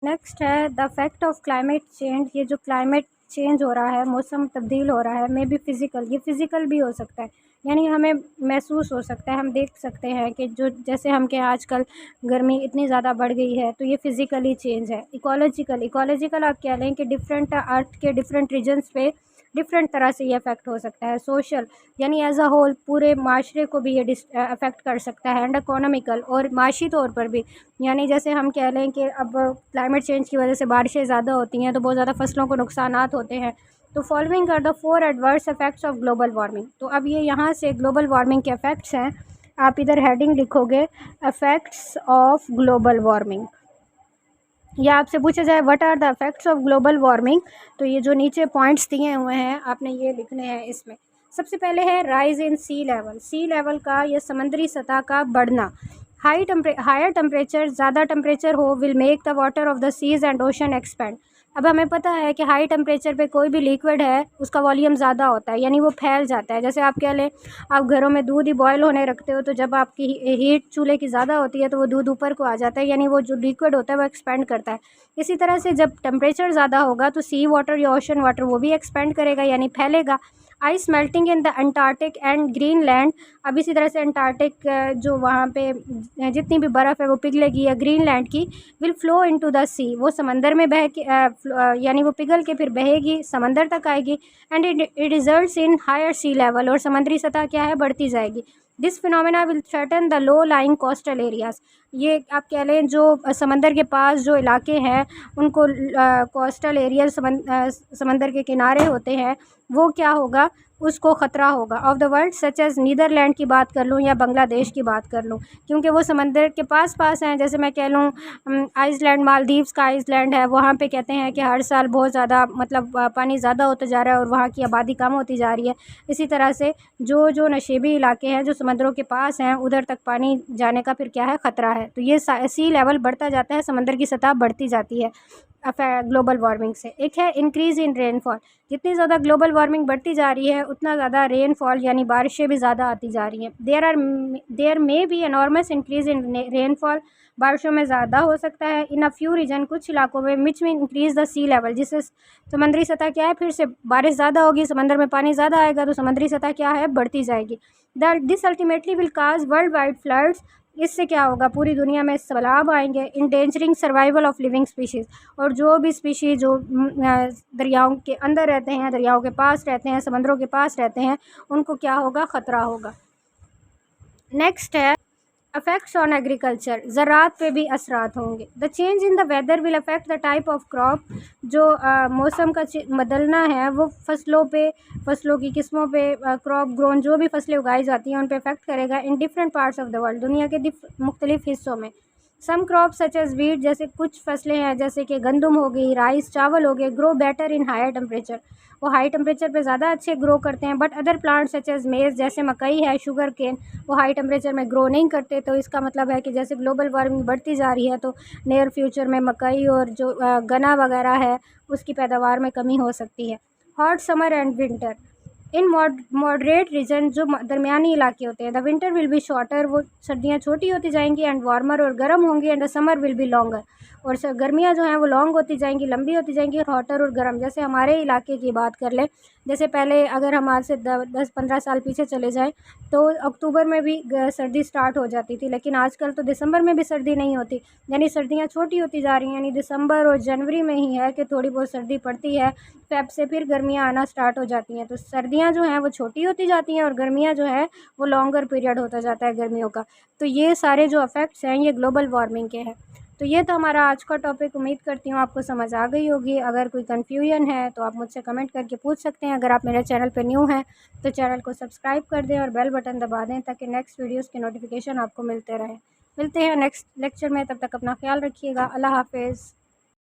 Next है the effect of climate change. ये जो क्लाइमेट चेंज हो रहा है, मौसम तब्दील हो रहा है, मे बी फिज़िकल, ये फ़िज़िकल भी हो सकता है, यानी हमें महसूस हो सकता है, हम देख सकते हैं कि जो जैसे हम के आजकल गर्मी इतनी ज़्यादा बढ़ गई है, तो ये फ़िज़िकली चेंज है। इकोलॉजिकल आप कह लें कि डिफरेंट अर्थ के डिफरेंट रीजन्स पे डिफरेंट तरह से ये अफेक्ट हो सकता है। सोशल, यानी एज अ होल पूरे माशरे को भी ये अफेक्ट कर सकता है। एंड इकोनॉमिकल, और माशी तौर पर भी, यानी जैसे हम कह लें कि अब क्लाइमेट चेंज की वजह से बारिशें ज़्यादा होती हैं तो बहुत ज़्यादा फसलों को नुकसानात होते हैं। तो following are the 4 adverse effects of global warming. तो अब ये यहाँ से ग्लोबल वार्मिंग के इफेक्ट्स हैं। आप इधर हेडिंग लिखोगे इफेक्ट्स ऑफ ग्लोबल वार्मिंग, या आपसे पूछा जाए what are the effects of global warming, तो ये जो नीचे पॉइंट्स दिए हुए हैं आपने ये लिखने हैं। इसमें सबसे पहले है rise in sea level. Sea level का या समंदरी सतह का बढ़ना। हायर टेम्परेचर, ज़्यादा टेम्परेचर हो will make the water of the seas and ocean expand. अब हमें पता है कि हाई टेम्परेचर पे कोई भी लिक्विड है उसका वॉल्यूम ज़्यादा होता है, यानी वो फैल जाता है। जैसे आप कह लें, आप घरों में दूध ही बॉयल होने रखते हो, तो जब आपकी हीट चूल्हे की ज़्यादा होती है तो वो दूध ऊपर को आ जाता है, यानी वो जो लिक्विड होता है वो एक्सपेंड करता है। इसी तरह से जब टेम्परेचर ज़्यादा होगा तो सी वाटर या ओशन वाटर वो भी एक्सपेंड करेगा, यानी फैलेगा। Ice melting in the Antarctic and Greenland. अब इसी तरह से अंटार्कटिक जो वहाँ पे जितनी भी बर्फ़ है वो पिघलेगी, या ग्रीनलैंड की विल फ्लो इनटू द सी, वो समंदर में बह के यानी वो पिघल के फिर बहेगी, समंदर तक आएगी। And it results in higher sea level, और समुद्री सतह क्या है, बढ़ती जाएगी। This phenomena will threaten the low lying coastal areas. ये आप कह लें जो समंदर के पास जो इलाके हैं उनको कोस्टल एरिया, समंदर के किनारे होते हैं, वो क्या होगा, उसको ख़तरा होगा। Of the world such as Netherlands की बात कर लूँ या बांग्लादेश की बात कर लूँ, क्योंकि वो समंदर के पास पास हैं। जैसे मैं कह लूँ आइसलैंड, मालदीव्स का आइसलैंड है, वहाँ पे कहते हैं कि हर साल बहुत ज़्यादा मतलब पानी ज़्यादा होता जा रहा है और वहाँ की आबादी कम होती जा रही है। इसी तरह से जो नशेबी इलाके हैं जो समंदरों के पास हैं, उधर तक पानी जाने का फिर क्या है, ख़तरा है। तो ये सी लेवल बढ़ता जाता है, समंदर की सतह बढ़ती जाती है ग्लोबल वार्मिंग से। एक है इंक्रीज़ इन रेनफॉल। जितनी ज़्यादा ग्लोबल वार्मिंग बढ़ती जा रही है उतना ज़्यादा रेनफॉल यानी बारिशें भी ज़्यादा आती जा रही हैं। There may be enormous increase in rainfall. बारिशों में ज़्यादा हो सकता है इन अ फ्यू रीजन, कुछ इलाकों में, विच में इंक्रीज़ द सी लेवल, जिससे समंदरी सतह क्या है, फिर से बारिश ज़्यादा होगी, समंदर में पानी ज़्यादा आएगा तो समंदरी सतह क्या है, बढ़ती जाएगी। This ultimately will cause world wide floods. इससे क्या होगा, पूरी दुनिया में सैलाब आएंगे। Endangering survival of living species, और जो भी स्पीशीज़ जो दरियाओं के अंदर रहते हैं, दरियाओं के पास रहते हैं, समंदरों के पास रहते हैं, उनको क्या होगा, ख़तरा होगा। नेक्स्ट है अफेक्ट्स ऑन एग्रीकल्चर। ज़राअत पे भी असरात होंगे। The change in the weather will affect the type of crop. जो मौसम का बदलना है वो फसलों की किस्मों पे, क्रॉप ग्रोन, जो भी फसलें उगाई जाती हैं उन पे अफेक्ट करेगा in different parts of the world, दुनिया के मुख्तलिफ हिस्सों में। सम क्रॉप सच एज़ वीट, जैसे कुछ फसलें हैं जैसे कि गंदम हो गई, राइस, चावल हो गए, grow better in higher temperature, वो हाई टेम्परेचर पे ज़्यादा अच्छे ग्रो करते हैं। But other plants such as maize, जैसे मकई है, शुगर केन, वो हाई टेम्परेचर में ग्रो नहीं करते। तो इसका मतलब है कि जैसे ग्लोबल वार्मिंग बढ़ती जा रही है तो नियर फ्यूचर में मकई और जो गन्ना वगैरह है उसकी पैदावार में कमी हो सकती है। Hot summer and winter in moderate region, जो दरमियानी इलाके होते हैं, the winter will be shorter, वो सर्दियाँ छोटी होती जाएंगी, एंड वार्मर, और गर्म होंगी, and the summer will be longer, और गर्मियाँ जो हैं वो लॉन्ग होती जाएंगी, लंबी होती जाएंगी, और हॉटर और गर्म। जैसे हमारे इलाके की बात कर लें, जैसे पहले अगर हम आज से 10-15 साल पीछे चले जाएं तो अक्टूबर में भी सर्दी स्टार्ट हो जाती थी, लेकिन आजकल तो दिसंबर में भी सर्दी नहीं होती, यानी सर्दियाँ छोटी होती जा रही हैं। यानी दिसंबर और जनवरी में ही है कि थोड़ी बहुत सर्दी पड़ती है, फ़ेब से फिर गर्मियाँ आना स्टार्ट हो जाती हैं। तो सर्दियाँ जो हैं वो छोटी होती जाती हैं और गर्मियाँ जो है वो लॉन्गर पीरियड होता जाता है गर्मियों का। तो ये सारे जो इफ़ेक्ट्स हैं ये ग्लोबल वार्मिंग के हैं। तो ये था हमारा आज का टॉपिक। उम्मीद करती हूँ आपको समझ आ गई होगी। अगर कोई कन्फ्यूजन है तो आप मुझसे कमेंट करके पूछ सकते हैं। अगर आप मेरे चैनल पर न्यू हैं तो चैनल को सब्सक्राइब कर दें और बेल बटन दबा दें ताकि नेक्स्ट वीडियोज़ के नोटिफिकेशन आपको मिलते रहें। मिलते हैं नेक्स्ट लेक्चर में, तब तक अपना ख्याल रखिएगा। अल्लाह हाफिज़।